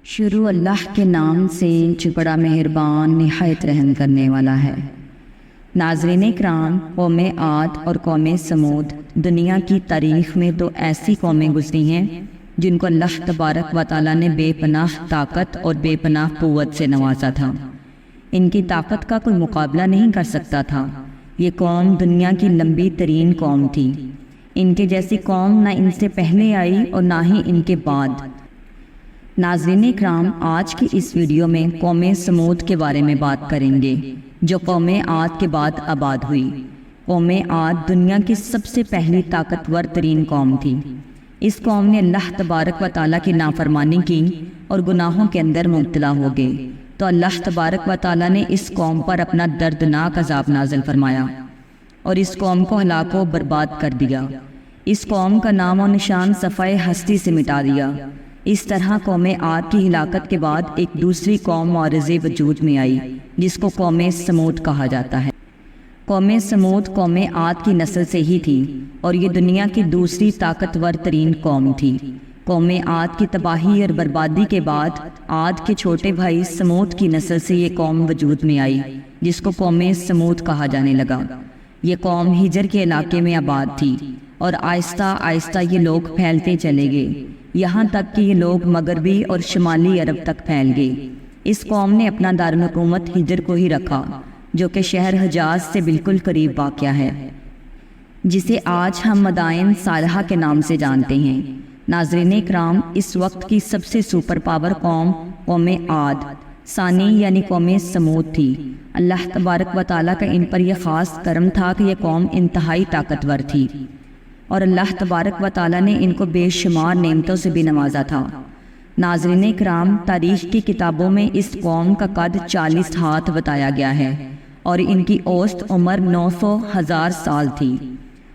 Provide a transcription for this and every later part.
شروع اللہ کے نام سے جو بڑا مہربان نہایت رحم کرنے والا ہے۔ ناظرین اکرام، قوم عاد اور قوم سمود دنیا کی تاریخ میں تو ایسی قومیں گزری ہیں جن کو اللہ تبارک و تعالیٰ نے بے پناہ طاقت اور بے پناہ قوت سے نوازا تھا۔ ان کی طاقت کا کوئی مقابلہ نہیں کر سکتا تھا۔ یہ قوم دنیا کی لمبی ترین قوم تھی۔ ان کے جیسی قوم نہ ان سے پہلے آئی اور نہ ہی ان کے بعد۔ ناظرین اکرام، آج کی اس ویڈیو میں قوم سمود کے بارے میں بات کریں گے جو قوم عاد کے بعد آباد ہوئی۔ قوم عاد دنیا کی سب سے پہلی طاقتور ترین قوم تھی۔ اس قوم نے اللہ تبارک و تعالیٰ کی نافرمانی کی اور گناہوں کے اندر مبتلا ہو گئے، تو اللہ تبارک و تعالیٰ نے اس قوم پر اپنا دردناک عذاب نازل فرمایا اور اس قوم کو ہلاک و برباد کر دیا۔ اس قوم کا نام و نشان صفحہ ہستی سے مٹا دیا۔ اس طرح قوم عاد کی ہلاکت کے بعد ایک دوسری قوم معرض وجود میں آئی جس کو قوم سمود کہا جاتا ہے۔ قوم سمود قوم عاد کی نسل سے ہی تھی اور یہ دنیا کی دوسری طاقتور ترین قوم تھی۔ قوم عاد کی تباہی اور بربادی کے بعد عاد کے چھوٹے بھائی سمود کی نسل سے یہ قوم وجود میں آئی جس کو قوم سمود کہا جانے لگا۔ یہ قوم ہجر کے علاقے میں آباد تھی اور آہستہ آہستہ یہ لوگ پھیلتے چلے گئے، یہاں تک کہ یہ لوگ مغربی اور شمالی عرب تک پھیل گئے۔ اس قوم نے اپنا دارالحکومت ہجر کو ہی رکھا جو کہ شہر حجاز سے بالکل قریب واقع ہے، جسے آج ہم مدائن صالحہ کے نام سے جانتے ہیں۔ ناظرین اکرام، اس وقت کی سب سے سپر پاور قوم عاد ثانی یعنی قوم سمود تھی۔ اللہ تبارک و تعالیٰ کا ان پر یہ خاص کرم تھا کہ یہ قوم انتہائی طاقتور تھی اور اللہ تبارک و تعالیٰ نے ان کو بے شمار نعمتوں سے بھی نوازا تھا۔ ناظرین اکرام، تاریخ کی کتابوں میں اس قوم کا قد 40 ہاتھ بتایا گیا ہے اور ان کی اوسط عمر 900,000 سال تھی۔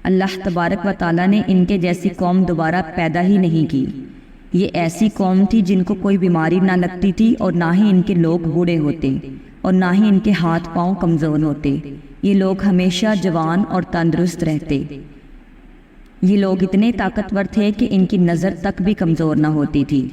اللہ تبارک و تعالیٰ نے ان کے جیسی قوم دوبارہ پیدا ہی نہیں کی۔ یہ ایسی قوم تھی جن کو کوئی بیماری نہ لگتی تھی اور نہ ہی ان کے لوگ بوڑھے ہوتے اور نہ ہی ان کے ہاتھ پاؤں کمزور ہوتے۔ یہ لوگ ہمیشہ جوان اور تندرست رہتے۔ یہ لوگ اتنے طاقتور تھے کہ ان کی نظر تک بھی کمزور نہ ہوتی تھی۔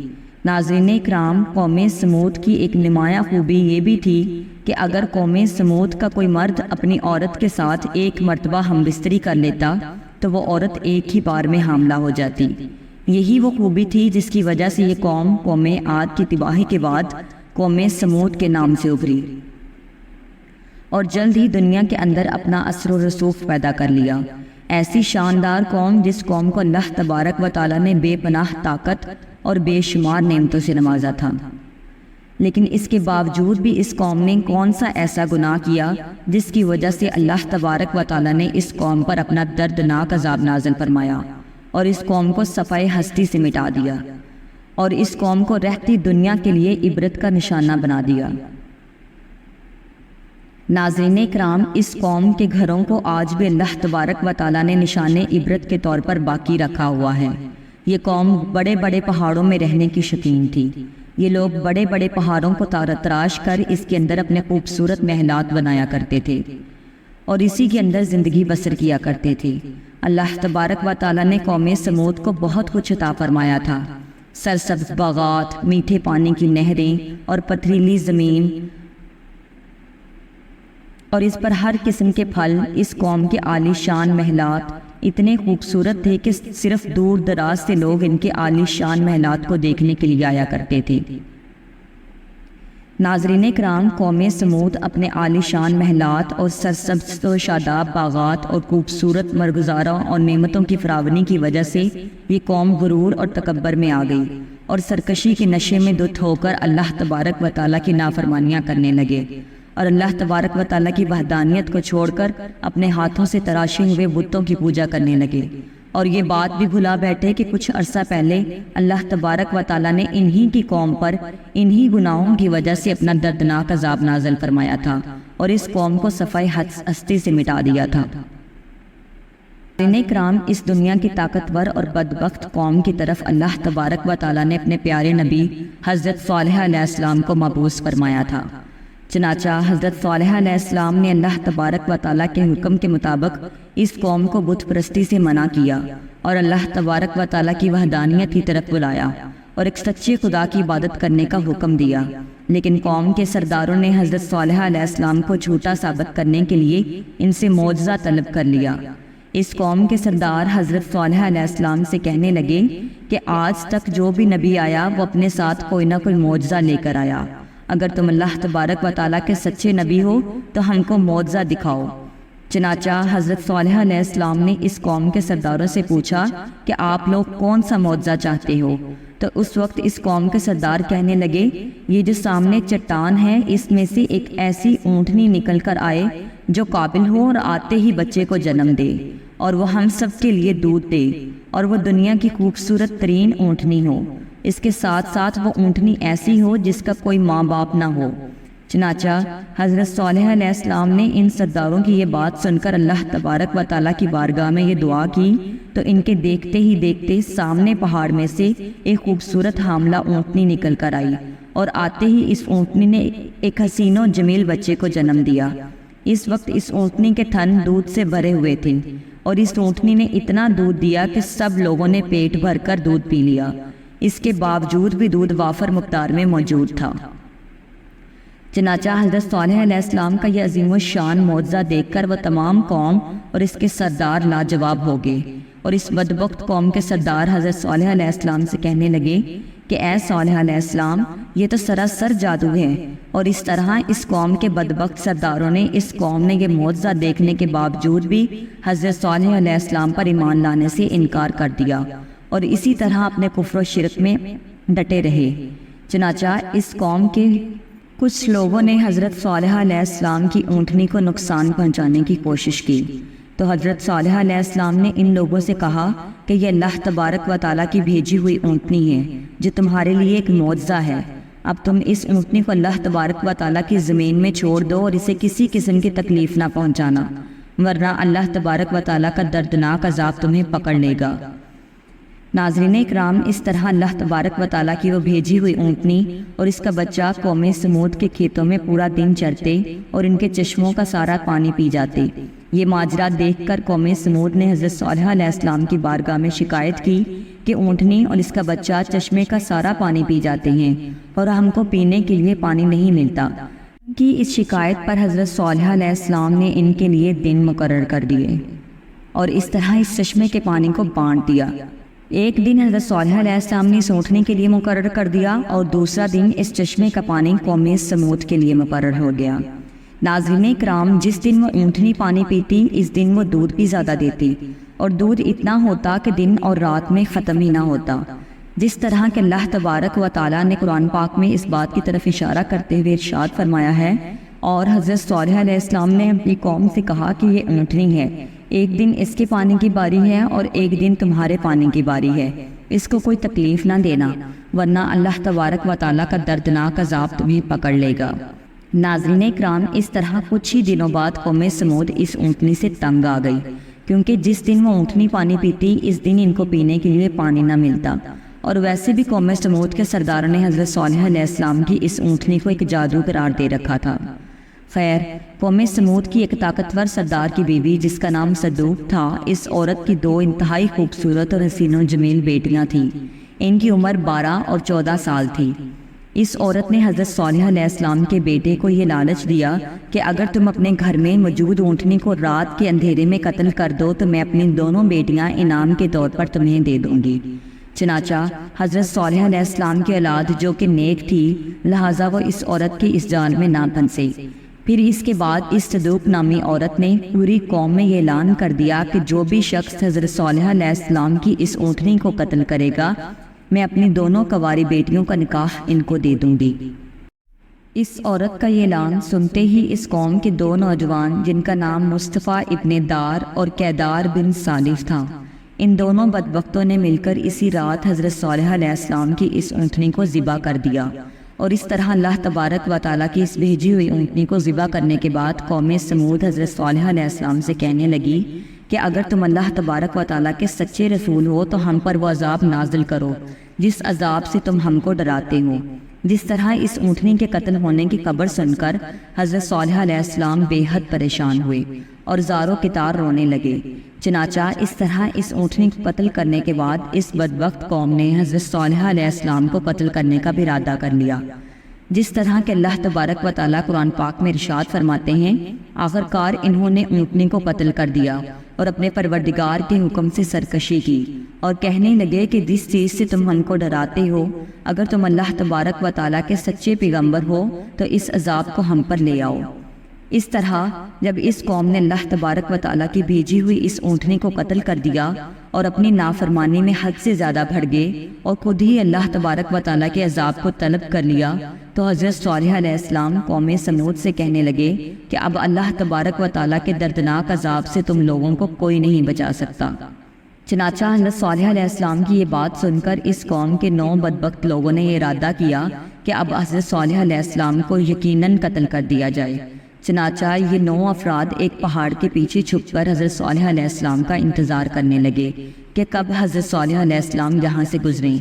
ناظرین اکرام، قوم سمود کی ایک نمایاں خوبی یہ بھی تھی کہ اگر قوم سمود کا کوئی مرد اپنی عورت کے ساتھ ایک مرتبہ ہم بستری کر لیتا تو وہ عورت ایک ہی بار میں حاملہ ہو جاتی۔ یہی وہ خوبی تھی جس کی وجہ سے یہ قوم عاد کی تباہی کے بعد قوم سمود کے نام سے ابھری اور جلد ہی دنیا کے اندر اپنا اثر و رسوخ پیدا کر لیا۔ ایسی شاندار قوم جس قوم کو اللہ تبارک و تعالیٰ نے بے پناہ طاقت اور بے شمار نعمتوں سے نوازا تھا، لیکن اس کے باوجود بھی اس قوم نے کون سا ایسا گناہ کیا جس کی وجہ سے اللہ تبارک و تعالیٰ نے اس قوم پر اپنا دردناک عذاب نازل فرمایا اور اس قوم کو صفحہ ہستی سے مٹا دیا اور اس قوم کو رہتی دنیا کے لیے عبرت کا نشانہ بنا دیا۔ ناظرین اکرام، اس قوم کے گھروں کو آج بھی اللہ تبارک و تعالیٰ نے نشان عبرت کے طور پر باقی رکھا ہوا ہے۔ یہ قوم بڑے بڑے پہاڑوں میں رہنے کی شوقین تھی۔ یہ لوگ بڑے بڑے پہاڑوں کو تراش کر اس کے اندر اپنے خوبصورت محلات بنایا کرتے تھے اور اسی کے اندر زندگی بسر کیا کرتے تھے۔ اللہ تبارک و تعالیٰ نے قوم سمود کو بہت کچھ عطا فرمایا تھا۔ سرسبز باغات، میٹھے پانی کی نہریں اور پتھریلی زمین اور اس پر ہر قسم کے پھل۔ اس قوم کے عالی شان محلات اتنے خوبصورت تھے کہ صرف دور دراز سے لوگ ان کے عالی شان محلات کو دیکھنے کے لیے آیا کرتے تھے۔ ناظرین اکرام، قوم سمود اپنے عالی شان محلات اور سرسبز و شاداب باغات اور خوبصورت مرغزاروں اور نعمتوں کی فراوانی کی وجہ سے یہ قوم غرور اور تکبر میں آ گئی اور سرکشی کے نشے میں دھت ہو کر اللہ تبارک و تعالیٰ کی نافرمانیاں کرنے لگے اور اللہ تبارک و تعالیٰ کی وحدانیت کو چھوڑ کر اپنے ہاتھوں سے تراشے ہوئے بتوں کی پوجا کرنے لگے۔ اور یہ بات بھی بھلا بیٹھے کہ کچھ عرصہ پہلے اللہ تبارک و تعالیٰ نے انہی کی قوم پر انہی گناہوں کی وجہ سے اپنا دردناک عذاب نازل فرمایا تھا اور اس قوم کو صفحہ ہستی سے مٹا دیا تھا۔ ناظرین اکرام، اس دنیا کی طاقتور اور بدبخت قوم کی طرف اللہ تبارک و تعالیٰ نے اپنے پیارے نبی حضرت صالح علیہ السلام کو مبعوث فرمایا تھا۔ چنانچہ حضرت صالح علیہ السلام نے اللہ تبارک و تعالیٰ کے حکم کے مطابق اس قوم کو بت پرستی سے منع کیا اور اللہ تبارک و تعالیٰ کی وحدانیت کی طرف بلایا اور ایک سچے خدا کی عبادت کرنے کا حکم دیا، لیکن قوم کے سرداروں نے حضرت صالح علیہ السلام کو جھوٹا ثابت کرنے کے لیے ان سے معجزہ طلب کر لیا۔ اس قوم کے سردار حضرت صالح علیہ السلام سے کہنے لگے کہ آج تک جو بھی نبی آیا وہ اپنے ساتھ کوئی نہ کوئی معجزہ لے کر آیا، اگر تم اللہ تبارک و تعالیٰ کے سچے نبی ہو تو ہم کو معجزہ دکھاؤ۔ چنانچہ حضرت صالح علیہ السلام نے اس قوم کے سرداروں سے پوچھا کہ آپ لوگ کون سا معجزہ چاہتے ہو؟ تو اس وقت اس قوم کے سردار کہنے لگے، یہ جو سامنے چٹان ہے اس میں سے ایک ایسی اونٹنی نکل کر آئے جو قابل ہو اور آتے ہی بچے کو جنم دے، اور وہ ہم سب کے لیے دودھ دے، اور وہ دنیا کی خوبصورت ترین اونٹنی ہو، اس کے ساتھ ساتھ وہ اونٹنی ایسی ہو جس کا کوئی ماں باپ نہ ہو۔ چنانچہ حضرت صالح علیہ السلام نے ان سرداروں کی یہ بات سن کر اللہ تبارک و تعالیٰ کی بارگاہ میں یہ دعا کی تو ان کے دیکھتے ہی دیکھتے سامنے پہاڑ میں سے ایک خوبصورت حاملہ اونٹنی نکل کر آئی، اور آتے ہی اس اونٹنی نے ایک حسین و جمیل بچے کو جنم دیا۔ اس وقت اس اونٹنی کے تھن دودھ سے بھرے ہوئے تھے، اور اس اونٹنی نے اتنا دودھ دیا کہ سب لوگوں نے پیٹ بھر کر دودھ پی لیا۔ اس کے باوجود بھی دودھ وافر مقدار میں موجود تھا۔ چنانچہ حضرت صالح علیہ السلام کا یہ عظیم الشان معجزہ دیکھ کر وہ تمام قوم اور اس کے سردار لاجواب ہو گئے، اور اس بدبخت قوم کے سردار حضرت صالح علیہ السلام سے کہنے لگے کہ اے صالح علیہ السلام، یہ تو سراسر جادو ہے۔ اور اس طرح اس قوم کے بدبخت سرداروں نے اس قوم نے یہ معجزہ دیکھنے کے باوجود بھی حضرت صالح علیہ السلام پر ایمان لانے سے انکار کر دیا، اور اسی طرح اپنے کفر و شرک میں ڈٹے رہے۔ چنانچہ اس قوم کے کچھ لوگوں نے حضرت صالح علیہ السلام کی اونٹنی کو نقصان پہنچانے کی کوشش کی، تو حضرت صالح علیہ السلام نے ان لوگوں سے کہا کہ یہ اللہ تبارک و تعالیٰ کی بھیجی ہوئی اونٹنی ہے جو تمہارے لیے ایک معجزہ ہے۔ اب تم اس اونٹنی کو اللہ تبارک و تعالیٰ کی زمین میں چھوڑ دو اور اسے کسی قسم کی تکلیف نہ پہنچانا، ورنہ اللہ تبارک و تعالیٰ کا دردناک عذاب تمہیں پکڑ لے گا۔ ناظرین اکرام، اس طرح اللہ تبارک و تعالیٰ کی وہ بھیجی ہوئی اونٹنی اور اس کا بچہ قوم سمود کے کھیتوں میں پورا دن چرتے اور ان کے چشموں کا سارا پانی پی جاتے۔ یہ ماجرا دیکھ کر قوم سمود نے حضرت صالح علیہ السلام کی بارگاہ میں شکایت کی کہ اونٹنی اور اس کا بچہ چشمے کا سارا پانی پی جاتے ہیں اور ہم کو پینے کے لیے پانی نہیں ملتا۔ ان کی اس شکایت پر حضرت صالح علیہ السلام نے ان کے لیے دن مقرر کر دیے اور اس طرح اس چشمے کے پانی کو بانٹ دیا۔ ایک دن حضرت صالح علیہ السلام نے اس اونٹنی کے لیے مقرر کر دیا اور دوسرا دن اس چشمے کا پانی قوم سمود کے لیے مقرر ہو گیا۔ ناظرین کرام، جس دن وہ اونٹنی پانی پیتی اس دن وہ دودھ بھی زیادہ دیتی، اور دودھ اتنا ہوتا کہ دن اور رات میں ختم ہی نہ ہوتا۔ جس طرح کہ اللہ تبارک و تعالیٰ نے قرآن پاک میں اس بات کی طرف اشارہ کرتے ہوئے ارشاد فرمایا ہے، اور حضرت صالح علیہ السلام نے اپنی قوم سے کہا کہ یہ اونٹنی ہے، ایک دن اس کے پانی کی باری ہے اور ایک دن تمہارے پانی کی باری ہے، اس کو کوئی تکلیف نہ دینا، ورنہ اللہ تبارک و تعالیٰ کا دردناک عذاب تمہیں پکڑ لے گا۔ ناظرین اکرام، اس طرح کچھ ہی دنوں بعد قوم سمود اس اونٹنی سے تنگ آ گئی، کیونکہ جس دن وہ اونٹنی پانی پیتی اس دن ان کو پینے کے لیے پانی نہ ملتا، اور ویسے بھی قوم سمود کے سرداروں نے حضرت صالح علیہ السلام کی اس اونٹنی کو ایک جادو قرار دے رکھا تھا۔ خیر، قوم سمود کی ایک طاقتور سردار کی بیوی جس کا نام صدوق تھا، اس عورت کی 2 انتہائی خوبصورت اور حسین و جمیل بیٹیاں تھیں۔ ان کی عمر 12 اور 14 سال تھی۔ اس عورت نے حضرت صالح علیہ السلام کے بیٹے کو یہ لالچ دیا کہ اگر تم اپنے گھر میں موجود اونٹنی کو رات کے اندھیرے میں قتل کر دو تو میں اپنی دونوں بیٹیاں انعام کے طور پر تمہیں دے دوں گی۔ چنانچہ حضرت صالح علیہ السلام کی اولاد جو کہ نیک تھی، لہٰذا وہ اس عورت کی اس جال میں نہ پھنسے۔ پھر اس کے بعد اس صدوق نامی عورت نے پوری قوم میں یہ اعلان کر دیا کہ جو بھی شخص حضرت صالح علیہ السلام کی اس اونٹنی کو قتل کرے گا، میں اپنی دونوں کنواری بیٹیوں کا نکاح ان کو دے دوں گی۔ اس عورت کا یہ اعلان سنتے ہی اس قوم کے 2 نوجوان جن کا نام مصطفیٰ ابن دار اور کیدار بن سالف تھا، ان دونوں بدبختوں نے مل کر اسی رات حضرت صالح علیہ السلام کی اس اونٹنی کو ذبح کر دیا، اور اس طرح اللہ تبارک و تعالیٰ کی اس بھیجی ہوئی اونٹنی کو ذبح کرنے کے بعد قوم سمود حضرت صالح علیہ السلام سے کہنے لگی کہ اگر تم اللہ تبارک و تعالیٰ کے سچے رسول ہو تو ہم پر وہ عذاب نازل کرو جس عذاب سے تم ہم کو ڈراتے ہو، جس طرح اس اونٹنی کے قتل ہونے کی خبر سن کر حضرت صالح علیہ السلام بے حد پریشان ہوئے اور زاروں کی طرح رونے لگے۔ چنانچہ اس طرح اس اونٹنی کو قتل کرنے کے بعد اس بدبخت قوم نے حضرت صالح علیہ السلام کو قتل کرنے کا بھی ارادہ کر لیا۔ جس طرح کہ اللہ تبارک و تعالیٰ قرآن پاک میں ارشاد فرماتے ہیں، آخرکار انہوں نے اونٹنی کو قتل کر دیا اور اپنے پروردگار کے حکم سے سرکشی کی اور کہنے لگے کہ جس چیز سے تم ہم کو ڈراتے ہو، اگر تم اللہ تبارک و تعالیٰ کے سچے پیغمبر ہو تو اس عذاب کو ہم پر لے آؤ۔ اس طرح جب اس قوم نے اللہ تبارک و تعالیٰ کی بھیجی ہوئی اس اونٹنی کو قتل کر دیا اور اپنی نافرمانی میں حد سے زیادہ بڑھ گئے اور خود ہی اللہ تبارک و تعالیٰ کے عذاب کو طلب کر لیا، تو حضرت صالح علیہ السلام قوم سمود سے کہنے لگے کہ اب اللہ تبارک و تعالیٰ کے دردناک عذاب سے تم لوگوں کو کوئی نہیں بچا سکتا۔ چنانچہ حضرت صالح علیہ السلام کی یہ بات سن کر اس قوم کے 9 بدبخت لوگوں نے یہ ارادہ کیا کہ اب حضرت صالح علیہ السلام کو یقیناً قتل کر دیا جائے۔ چنانچہ یہ 9 افراد ایک پہاڑ کے پیچھے چھپ کر حضرت صالح علیہ السلام کا انتظار کرنے لگے کہ کب حضرت صالح علیہ السلام یہاں سے گزریں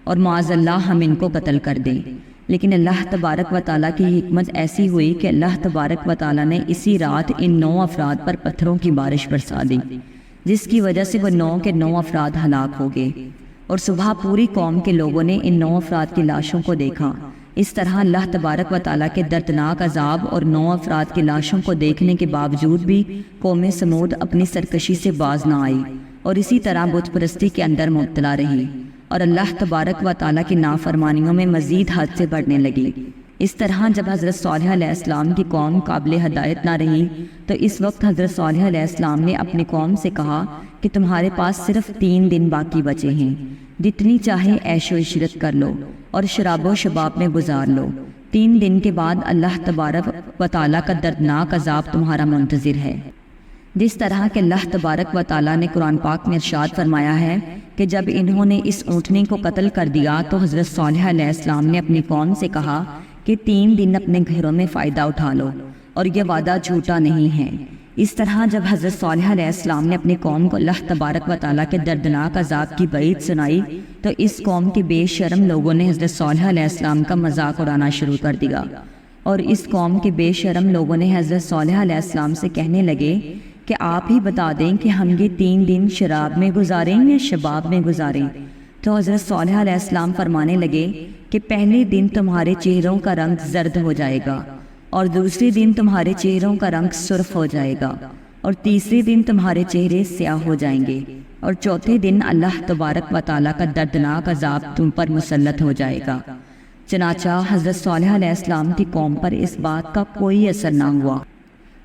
اور معاذ اللہ ہم ان کو قتل کر دیں۔ لیکن اللہ تبارک و تعالیٰ کی حکمت ایسی ہوئی کہ اللہ تبارک و تعالیٰ نے اسی رات ان 9 افراد پر پتھروں کی بارش برسا دی، جس کی وجہ سے وہ 9 کے 9 افراد ہلاک ہو گئے، اور صبح پوری قوم کے لوگوں نے ان 9 افراد کی لاشوں کو دیکھا۔ اس طرح اللہ تبارک و تعالیٰ کے دردناک عذاب اور 9 افراد کی لاشوں کو دیکھنے کے باوجود بھی قوم سمود اپنی سرکشی سے باز نہ آئی اور اسی طرح بت پرستی کے اندر مبتلا رہی اور اللہ تبارک و تعالیٰ کی نافرمانیوں میں مزید حد سے بڑھنے لگی۔ اس طرح جب حضرت صالح علیہ السلام کی قوم قابل ہدایت نہ رہی تو اس وقت حضرت صالح علیہ السلام نے اپنی قوم سے کہا کہ تمہارے پاس صرف 3 دن باقی بچے ہیں، جتنی چاہے عیش و عشرت کر لو اور شراب و شباب میں گزار لو۔ 3 دن کے بعد اللہ تبارک و تعالیٰ کا دردناک عذاب تمہارا منتظر ہے۔ جس طرح کہ اللہ تبارک و تعالیٰ نے قرآن پاک میں ارشاد فرمایا ہے کہ جب انہوں نے اس اونٹنی کو قتل کر دیا تو حضرت صالح علیہ السلام نے اپنی قوم سے کہا کہ 3 دن اپنے گھروں میں فائدہ اٹھا لو اور یہ وعدہ جھوٹا نہیں ہے۔ اس طرح جب حضرت صالح علیہ السلام نے اپنی قوم کو اللہ تبارک و تعالیٰ کے دردناک عذاب کی وعید سنائی تو اس قوم کے بے شرم لوگوں نے حضرت صالح علیہ السلام کا مذاق اڑانا شروع کر دیا، اور اس قوم کے بے شرم لوگوں نے حضرت صالح علیہ السلام سے کہنے لگے کہ آپ ہی بتا دیں کہ ہم یہ 3 دن شراب میں گزاریں یا شباب میں گزاریں۔ تو حضرت صالح علیہ السلام فرمانے لگے کہ پہلے دن تمہارے چہروں کا رنگ زرد ہو جائے گا، اور دوسرے دن تمہارے چہروں کا رنگ سرخ ہو جائے گا، اور تیسرے دن تمہارے چہرے سیاہ ہو جائیں گے، اور چوتھے دن اللہ تبارک و تعالیٰ کا دردناک عذاب تم پر مسلط ہو جائے گا۔ چنانچہ حضرت صالح علیہ السلام کی قوم پر اس بات کا کوئی اثر نہ ہوا،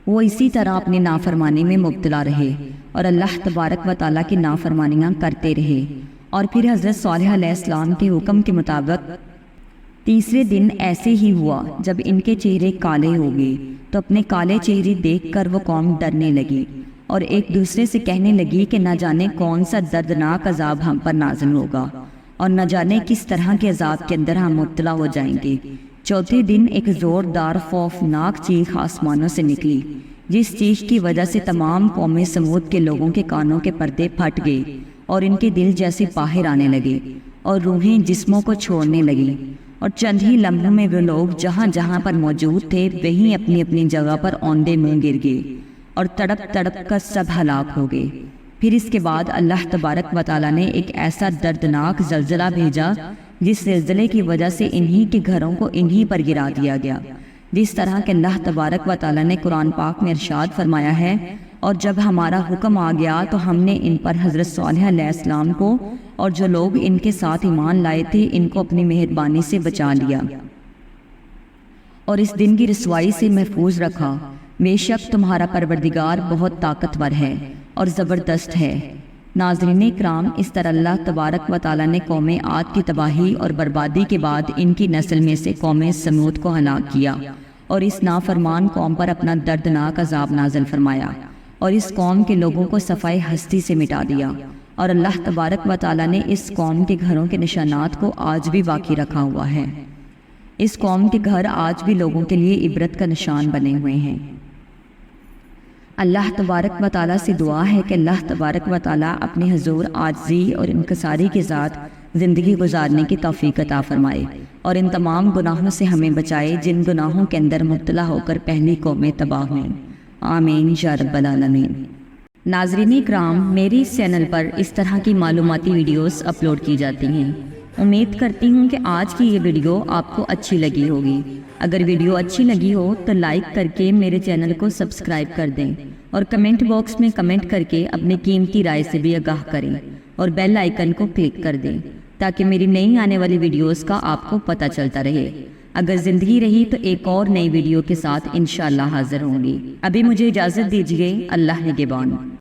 وہ اسی طرح اپنی نافرمانی میں مبتلا رہے اور اللہ تبارک و تعالیٰ کی نافرمانیاں کرتے رہے۔ اور پھر حضرت صالح علیہ السلام کے حکم کے مطابق تیسرے دن ایسے ہی ہوا جب ان کے چہرے کالے ہو گئے تو اپنے کالے چہرے دیکھ کر وہ قوم ڈرنے لگی اور ایک دوسرے سے کہنے لگی کہ نہ جانے کون سا دردناک عذاب ہم پر نازل ہوگا اور نہ جانے کس طرح کے عذاب کے اندر ہم مبتلا ہو جائیں گے۔ چوتھے دن ایک زوردار خوفناک چیخ آسمانوں سے نکلی، جس چیخ کی وجہ سے تمام قوم سمود کے لوگوں کے کانوں کے پردے پھٹ گئے اور ان کے دل جیسے باہر آنے لگے اور روحیں جسموں کو چھوڑنے لگیں، اور چند ہی لمحوں میں وہ لوگ جہاں جہاں پر موجود تھے وہیں اپنی اپنی جگہ پر اوندے منہ گر گئے اور تڑپ تڑپ کر سب ہلاک ہو گئے۔ پھر اس کے بعد اللہ تبارک و تعالیٰ نے ایک ایسا دردناک زلزلہ بھیجا جس زلزلے کی وجہ سے انہی کے گھروں کو انہی پر گرا دیا گیا، جس طرح کہ اللہ تبارک و تعالیٰ نے قرآن پاک میں ارشاد فرمایا ہے، اور جب ہمارا حکم آ گیا تو ہم نے ان پر حضرت صالح علیہ السلام کو اور جو لوگ ان کے ساتھ ایمان لائے تھے ان کو اپنی مہربانی سے بچا لیا اور اس دن کی رسوائی سے محفوظ رکھا۔ بے شک تمہارا پروردگار بہت طاقتور ہے اور زبردست ہے۔ ناظرین اکرام، اس طرح اللہ تبارک و تعالیٰ نے قوم عاد کی تباہی اور بربادی کے بعد ان کی نسل میں سے قوم سمود کو ہلاک کیا اور اس نافرمان قوم پر اپنا دردناک عذاب نازل فرمایا اور اس قوم کے لوگوں کو صفائے ہستی سے مٹا دیا، اور اللہ تبارک و تعالیٰ نے اس قوم کے گھروں کے نشانات کو آج بھی باقی رکھا ہوا ہے۔ اس قوم کے گھر آج بھی لوگوں کے لیے عبرت کا نشان بنے ہوئے ہیں۔ اللہ تبارک و تعالیٰ سے دعا ہے کہ اللہ تبارک و تعالیٰ اپنے حضور عاجزی اور انکساری کے ساتھ زندگی گزارنے کی توفیق عطا فرمائے اور ان تمام گناہوں سے ہمیں بچائے جن گناہوں کے اندر مبتلا ہو کر پہلی قومیں تباہ ہوئیں۔ آمین یا رب العالمین۔ ناظرین اکرام، میری اس چینل پر اس طرح کی معلوماتی ویڈیوز اپلوڈ کی جاتی ہیں۔ امید کرتی ہوں کہ آج کی یہ ویڈیو آپ کو اچھی لگی ہوگی۔ اگر ویڈیو اچھی لگی ہو تو لائک کر کے میرے چینل کو سبسکرائب کر دیں اور کمنٹ باکس میں کمنٹ کر کے اپنی قیمتی رائے سے بھی آگاہ کریں اور بیل آئیکن کو کلک کر دیں تاکہ میری نئی آنے والی ویڈیوز کا آپ کو پتہ چلتا رہے۔ اگر زندگی رہی تو ایک اور نئی ویڈیو کے ساتھ انشاءاللہ حاضر ہوں گی۔ ابھی مجھے اجازت دیجیے، اللہ نگہبان۔